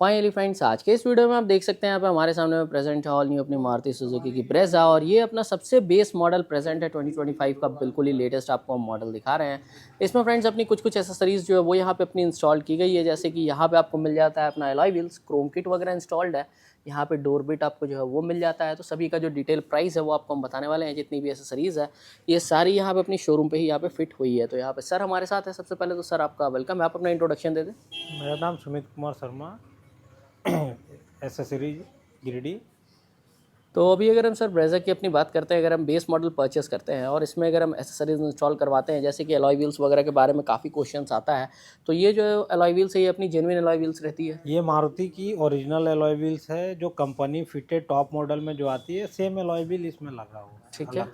Finally friends, आज के इस वीडियो में आप देख सकते हैं यहाँ पे हमारे सामने में प्रेजेंट है ऑल न्यू अपनी मारुति सुजुकी की ब्रेजा। और ये अपना सबसे बेस मॉडल प्रेजेंट है 2025 का, बिल्कुल ही लेटेस्ट आपको हम मॉडल दिखा रहे हैं। इसमें फ्रेंड्स अपनी कुछ एसेसरीज जो है वो यहाँ पे अपनी इंस्टॉल की गई है, जैसे कि यहाँ पे आपको मिल जाता है अपना एलॉय व्हील्स, क्रोम किट वगैरह इंस्टॉल्ड है। यहाँ पे डोर बिट आपको जो है वो मिल जाता है। तो सभी का जो डिटेल प्राइस है वो आपको हम बताने वाले हैं। जितनी भी एसेसरीज है ये सारी यहाँ पे अपनी शोरूम पे ही यहाँ पे फिट हुई है। तो यहाँ पे सर हमारे साथ है। सबसे पहले तो सर आपका वेलकम है, आप अपना इंट्रोडक्शन दे दें। मेरा नाम सुमित कुमार शर्मा, एसेसरीज गिरिडीह। तो अभी अगर हम सर ब्रेजा की अपनी बात करते हैं, अगर हम बेस मॉडल परचेस करते हैं और इसमें अगर हम एसेसरीज इंस्टॉल करवाते हैं, जैसे कि एलॉय व्हील्स वगैरह के बारे में काफ़ी क्वेश्चंस आता है, तो ये जो एलॉय व्हील्स है ये अपनी जेन्युइन एलॉय व्हील्स रहती है? ये मारुति की ओरिजिनल एलॉय व्हील्स है, जो कंपनी फिटेड टॉप मॉडल में जो आती है, सेम एलॉय व्हील इसमें लगा हुआ है। ठीक है।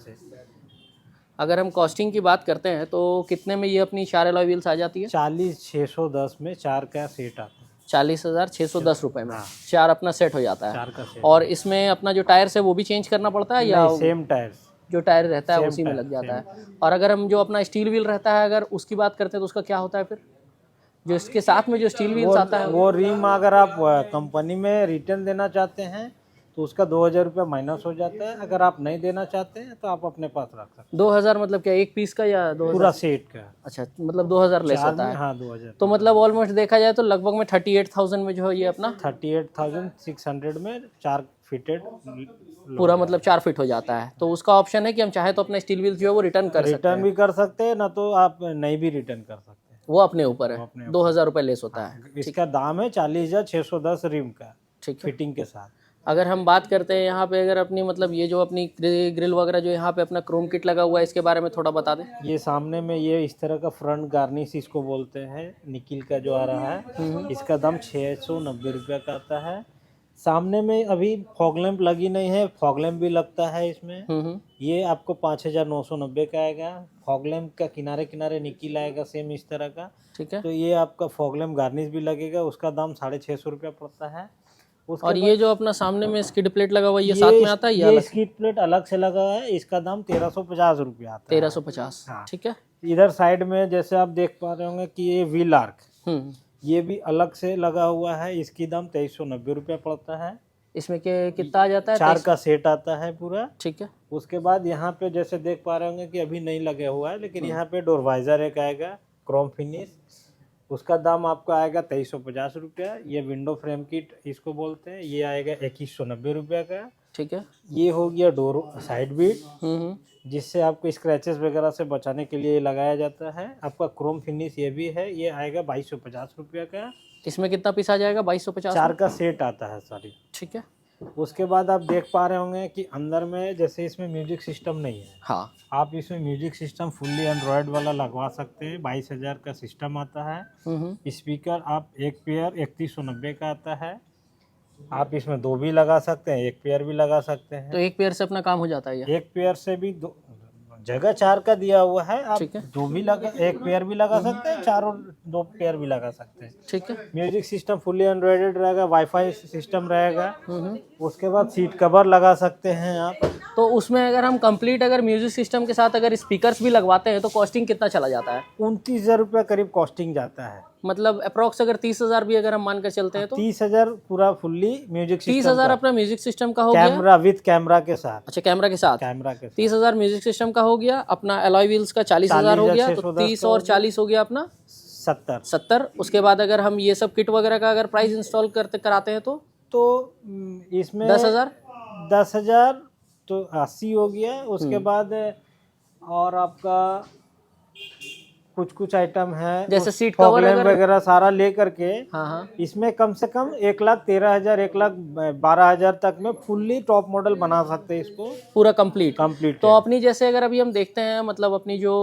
अगर हम कॉस्टिंग की बात करते हैं तो कितने में ये अपनी 4 एलॉय व्हील्स आ जाती है? 40,610 में 4 का सेट आता है। 40,610 रुपये में 4 अपना सेट हो जाता है। 4 का सेट। और इसमें अपना जो टायर्स है वो भी चेंज करना पड़ता है या सेम टायर्स जो टायर रहता है उसी में लग जाता है? और अगर हम जो अपना स्टील व्हील रहता है अगर उसकी बात करते हैं तो उसका क्या होता है फिर? जो इसके साथ में जो स्टील व्हील्स आता है वो रिम अगर आप कंपनी में रिटर्न देना चाहते हैं तो उसका 2,000 रुपये माइनस हो जाता है। अगर आप नहीं देना चाहते हैं तो आप अपने पास रख सकते हैं। 2,000 मतलब क्या एक पीस का या 2,000? पूरा सेट का। अच्छा, मतलब 2,000 लेस होता है। हाँ, 2,000। तो मतलब ऑलमोस्ट देखा जाए तो लगभग में 38,000 में जो है ये अपना 38,600 में 4 फिटेड पूरा मतलब 4 फिट हो जाता है। तो उसका ऑप्शन है कि हम चाहे तो अपना स्टील व्हील जो है वो रिटर्न कर सकते हैं। रिटर्न भी कर सकते हैं ना, तो आप नहीं भी रिटर्न कर सकते हैं। वो अपने ऊपर है। 2,000 रुपये लेस होता है। इसका दाम है 40,610 रिम का, ठीक है। फिटिंग के साथ। अगर हम बात करते हैं यहाँ पे अगर अपनी मतलब ये जो अपनी ग्रिल वगैरह जो यहाँ पे अपना क्रोम किट लगा हुआ है, इसके बारे में थोड़ा बता दें। ये सामने में ये इस तरह का फ्रंट गार्निश इसको बोलते हैं, निकिल का जो आ रहा है, इसका दाम 690 रुपये का आता है। सामने में अभी फॉग लैंप लगी नहीं है, फॉग लैंप भी लगता है इसमें। ये आपको 5,990 का आएगा। फॉग लैंप का किनारे किनारे निकिल आएगा सेम इस तरह का। ठीक है। तो ये आपका फॉग लैंप गार्निश भी लगेगा, उसका दाम 650 रुपये पड़ता है। और ये जो अपना सामने में स्किड प्लेट लगा हुआ है ये साथ में आता है या ये स्किड प्लेट अलग से लगा है, इसका दाम 1,350 रुपये आता है। 1,350। हाँ। ठीक है। इधर साइड में जैसे आप देख पा रहे होंगे कि ये व्हील आर्क, ये भी अलग से लगा हुआ है, इसकी दाम 2,390 रुपये पड़ता है। इसमें कितना आ जाता है? 4 का सेट आता है पूरा। ठीक है। उसके बाद यहाँ पे जैसे देख पा रहे होंगे कि अभी नहीं लगे हुआ है, लेकिन यहाँ पे डोर वाइजर एक आएगा क्रोम फिनिश, उसका दाम आपका आएगा 2,350 रुपया। ये विंडो फ्रेम किट इसको बोलते हैं, ये आएगा 2,190 रुपये का। ठीक है। ये हो गया डोर साइड बीट, जिससे आपको स्क्रैचेस वगैरह से बचाने के लिए लगाया जाता है। आपका क्रोम फिनिश ये भी है, ये आएगा 2,250 रुपये का। इसमें कितना पीस आ जाएगा? 2,250। 4 का सेट आता है सारी। ठीक है। उसके बाद आप देख पा रहे होंगे कि अंदर में जैसे इसमें म्यूजिक सिस्टम नहीं है। हाँ। आप इसमें म्यूजिक सिस्टम फुल्ली एंड्रॉयड वाला लगवा सकते हैं। 22,000 का सिस्टम आता है। स्पीकर आप एक पेयर 3,190 का आता है। आप इसमें 2 भी लगा सकते हैं, 1 पेयर भी लगा सकते हैं। तो 1 पेयर से अपना काम हो जाता है? 1 पेयर से भी जगह 4 का दिया हुआ है, आप 2 भी लगा, 1 पेयर भी लगा सकते हैं, 4 और 2 पेयर भी लगा सकते हैं। ठीक है। म्यूजिक सिस्टम फुल्ली एंड्रॉयडेड रहेगा, वाईफाई सिस्टम रहेगा। उसके बाद सीट कवर लगा सकते हैं आप। तो उसमें अगर हम कंप्लीट अगर म्यूजिक सिस्टम के साथ अगर स्पीकर्स भी लगवाते हैं तो कॉस्टिंग कितना चला जाता है? 29,000 रुपये करीब कॉस्टिंग जाता है। मतलब अप्रोक्स अगर 30,000 भी अगर हम मानकर चलते हैं तो 30,000 पूरा फुल्ली म्यूजिक सिस्टम। 30,000 अपना म्यूजिक सिस्टम का हो गया, कैमरा विद कैमरा के साथ। अच्छा, कैमरा के साथ 30,000 म्यूजिक सिस्टम का हो गया। अपना एलॉय व्हील्स का 40,000 हो गया, तो 30 और 40 हो गया अपना 70। उसके बाद अगर हम ये सब किट वगैरह का अगर प्राइस इंस्टॉल कराते हैं तो इसमें 10,000 तो 80 हो गया। उसके बाद और आपका कुछ आइटम है जैसे सीट कवर वगैरह सारा लेकर के। हाँ। इसमें कम से कम 1,13,000 1,12,000 तक में फुल्ली टॉप मॉडल बना सकते हैं इसको पूरा कंप्लीट। तो अपनी जैसे अगर अभी हम देखते हैं मतलब अपनी जो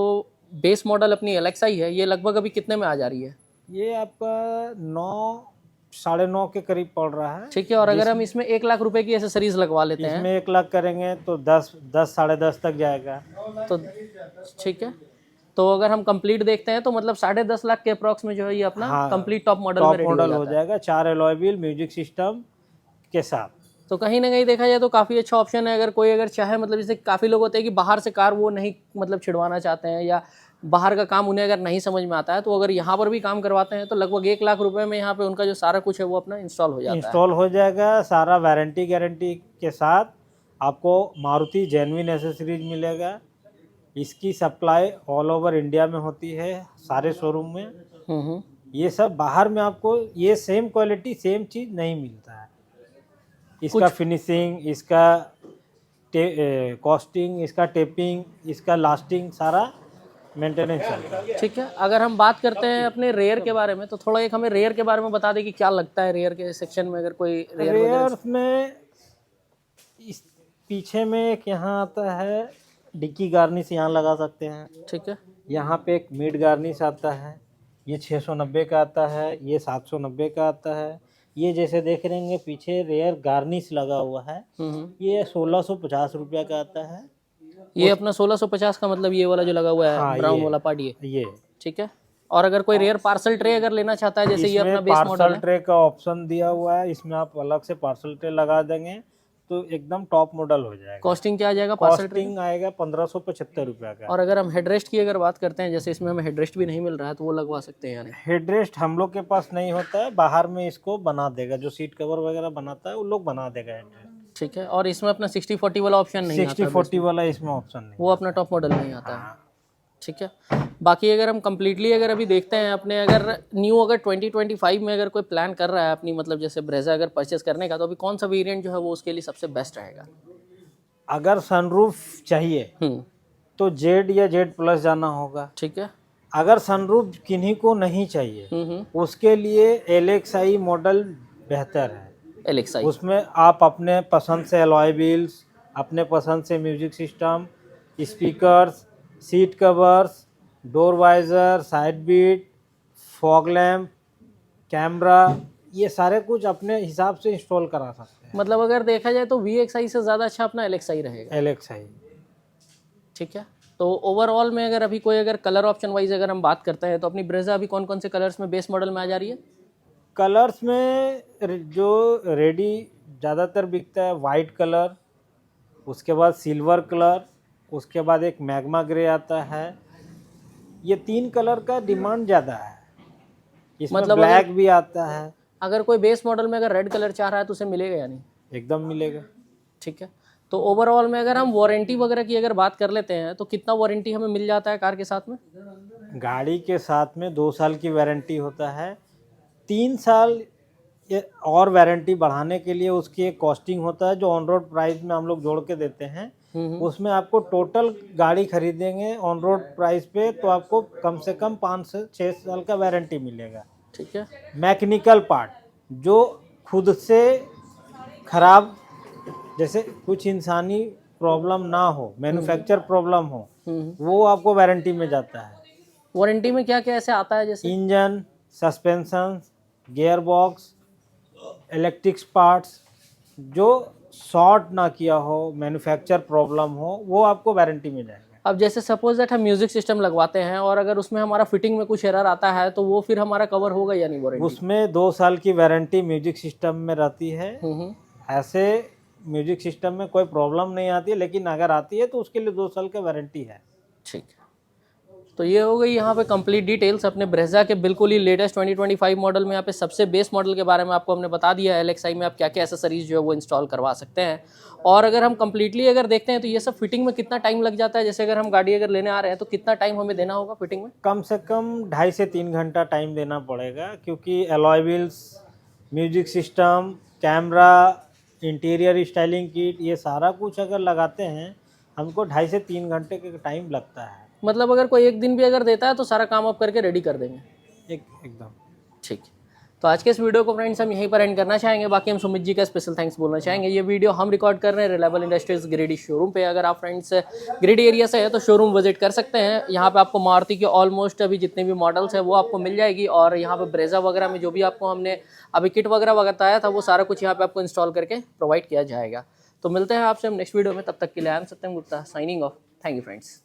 बेस मॉडल अपनी LXi है ये लगभग अभी कितने में आ जा रही है? ये आपका 9-9.5 के करीब पड़ रहा है। ठीक है। और अगर हम इसमें 1 लाख रुपए की एसेसरीज लगवा लेते हैं, इसमें 1 लाख करेंगे तो 10 साढ़े 10 तक जाएगा। तो ठीक है। तो अगर हम कंप्लीट देखते हैं तो मतलब 10.5 लाख के अप्रॉक्स में जो है ये अपना कंप्लीट टॉप मॉडल हो जाएगा। 4 एलॉय व्हील म्यूजिक सिस्टम के साथ। तो कहीं ना कहीं देखा जाए तो काफ़ी अच्छा ऑप्शन है। अगर कोई अगर चाहे मतलब जैसे काफ़ी लोग होते हैं कि बाहर से कार वो नहीं मतलब छिड़वाना चाहते हैं या बाहर का काम उन्हें अगर नहीं समझ में आता है तो अगर यहाँ पर भी काम करवाते हैं तो लगभग 1 लाख रुपए में यहाँ पे उनका जो सारा कुछ है वो अपना इंस्टॉल हो जाता है। इंस्टॉल हो जाएगा सारा, वारंटी गारंटी के साथ आपको मारुति जेन्युइन एसेसरीज मिलेगा। इसकी सप्लाई ऑल ओवर इंडिया में होती है, सारे शोरूम में। ये सब बाहर में आपको ये सेम क्वालिटी सेम चीज़ नहीं मिलता है। इसका फिनिशिंग, इसका कॉस्टिंग, इसका टेपिंग, इसका लास्टिंग, सारा मेंटेनेंस चलता है। ठीक है, अगर हम बात करते हैं अपने रेयर के बारे में तो थोड़ा एक हमें रेयर के बारे में बता दें कि क्या लगता है रेयर के सेक्शन में, अगर कोई रेयर में इस पीछे में एक यहाँ आता है डिक्की गार्निश, यहाँ लगा सकते हैं। ठीक है, यहाँ पे एक मिड गार्निश आता है, ये 690 का आता है, ये 790 का आता है। ये जैसे देख रहे हैं पीछे रेयर गार्निश लगा हुआ है, ये 1650 रुपया का आता है। ये अपना 1650 का मतलब ये वाला जो लगा हुआ है, हाँ, ब्राउन वाला पार्ट ये। ठीक है, और अगर कोई रेयर पार्सल ट्रे अगर लेना चाहता है, जैसे ये अपना बेस मॉडल पार्सल ट्रे का ऑप्शन दिया हुआ है, इसमें आप अलग से पार्सल ट्रे लगा देंगे तो एकदम टॉप मॉडल हो जाएगा। कॉस्टिंग क्या आ जाएगा पार्सल ट्रे? कॉस्टिंग आएगा 1575 रुपया का। और अगर हम हेडरेस्ट की अगर बात करते हैं, जैसे इसमें हमें हेडरेस्ट भी नहीं मिल रहा है तो वो लगवा सकते हैं यानी? हेडरेस्ट हम लोग के पास नहीं होता है, बाहर में इसको बना देगा, जो सीट कवर वगैरह बनाता है वो लोग बना देगा हेडरेस्ट। ठीक है, और इसमें अपना 60-40 वाला ऑप्शन नहीं आता? 60-40 वाला इसमें ऑप्शन नहीं, वो अपना टॉप मॉडल नहीं आता है। ठीक है, बाकी अगर हम कम्प्लीटली अगर अभी देखते हैं अपने, अगर न्यू अगर 2025 में अगर कोई प्लान कर रहा है अपनी मतलब जैसे ब्रेजा अगर परचेस करने का, तो अभी कौन सा वेरिएंट जो है वो उसके लिए सबसे बेस्ट रहेगा? अगर सनरूफ चाहिए तो जेड या जेड प्लस जाना होगा। ठीक है, अगर सनरूफ किन्हीं को नहीं चाहिए उसके लिए LXi मॉडल बेहतर है। LXi उसमें आप अपने पसंद से अलॉय व्हील्स, अपने पसंद से music system, speakers, seat covers, door visor, side beat, fog lamp, camera, ये सारे कुछ अपने हिसाब से इंस्टॉल करा सकते हैं। मतलब अगर देखा जाए तो VXi से ज़्यादा अच्छा अपना LXi रहेगा। LXi। ठीक है, तो ओवरऑल में अगर अभी कोई अगर कलर ऑप्शन वाइज अगर हम बात करते हैं तो अपनी ब्रेजा अभी कौन कौन से कलर्स में बेस मॉडल में आ जा रही है? कलर्स में जो रेडी ज़्यादातर बिकता है वाइट कलर, उसके बाद सिल्वर कलर, उसके बाद एक मैग्मा ग्रे आता है। ये 3 कलर का डिमांड ज़्यादा है। इसमें मतलब ब्लैक भी आता है। अगर कोई बेस मॉडल में अगर रेड कलर चाह रहा है तो उसे मिलेगा या नहीं? एकदम मिलेगा। ठीक है, तो ओवरऑल में अगर हम वारंटी वगैरह की अगर बात कर लेते हैं तो कितना वारंटी हमें मिल जाता है कार के साथ में? गाड़ी के साथ में 2 साल की वारंटी होता है। 3 साल और वारंटी बढ़ाने के लिए उसकी एक कॉस्टिंग होता है जो ऑन रोड प्राइस में हम लोग जोड़ के देते हैं। उसमें आपको टोटल गाड़ी खरीदेंगे ऑन रोड प्राइस पे तो आपको कम से कम 5 से 6 साल का वारंटी मिलेगा। ठीक है, मैकेनिकल पार्ट जो खुद से खराब, जैसे कुछ इंसानी प्रॉब्लम ना हो, मैन्युफैक्चर प्रॉब्लम हो, वो आपको वारंटी में जाता है। वारंटी में क्या क्या ऐसे आता है? जैसे engine, suspension, gear box, electrics parts, जो शॉर्ट ना किया हो, मैन्युफैक्चर प्रॉब्लम हो, वो आपको वारंटी में जाएगा। अब जैसे सपोज दैट हम म्यूजिक सिस्टम लगवाते हैं और अगर उसमें हमारा फिटिंग में कुछ एरर आता है तो वो फिर हमारा कवर होगा या नहीं वारंटी? उसमें 2 साल की वारंटी म्यूजिक सिस्टम में रहती है। ऐसे म्यूजिक सिस्टम में कोई प्रॉब्लम नहीं आती है, लेकिन अगर आती है तो उसके लिए 2 साल का वारंटी है। ठीक है, तो ये हो गई यहाँ पे कंप्लीट डिटेल्स अपने ब्रेजा के बिल्कुल ही लेटेस्ट 2025 मॉडल में। यहाँ पे सबसे बेस मॉडल के बारे में आपको हमने बता दिया है। LXi में आप क्या क्या एसेसरीज जो है वो इंस्टॉल करवा सकते हैं। और अगर हम कंप्लीटली अगर देखते हैं तो ये सब फिटिंग में कितना टाइम लग जाता है? जैसे अगर हम गाड़ी अगर लेने आ रहे हैं तो कितना टाइम हमें देना होगा फिटिंग में? कम से कम 2.5 से 3 घंटा टाइम देना पड़ेगा, क्योंकि alloy wheels, music system, camera, interior styling kit, ये सारा कुछ अगर लगाते हैं हमको 2.5 से 3 घंटे का टाइम लगता है। मतलब अगर कोई एक दिन भी अगर देता है तो सारा काम आप करके रेडी कर देंगे? एकदम। ठीक है, तो आज के इस वीडियो को फ्रेंड्स हम यहीं पर एंड करना चाहेंगे। बाकी हम सुमित जी का स्पेशल थैंक्स बोलना चाहेंगे। ये वीडियो हम रिकॉर्ड कर रहे हैं रिलायबल इंडस्ट्रीज गिरिडीह शोरूम पे। अगर आप फ्रेंड्स गिरिडीह एरिया से है तो शोरूम विजिट कर सकते हैं। यहाँ पे आपको मारुति के ऑलमोस्ट अभी जितने भी मॉडल्स है वो आपको मिल जाएगी। और यहाँ पे ब्रेजा वगैरह में जो भी आपको हमने अभी किट वगैरह बताया था वो सारा कुछ यहाँ पे आपको इंस्टॉल करके प्रोवाइड किया जाएगा। तो मिलते हैं आपसे हम नेक्स्ट वीडियो में, तब तक के लिए I am Satyam Gupta signing off. Thank you friends.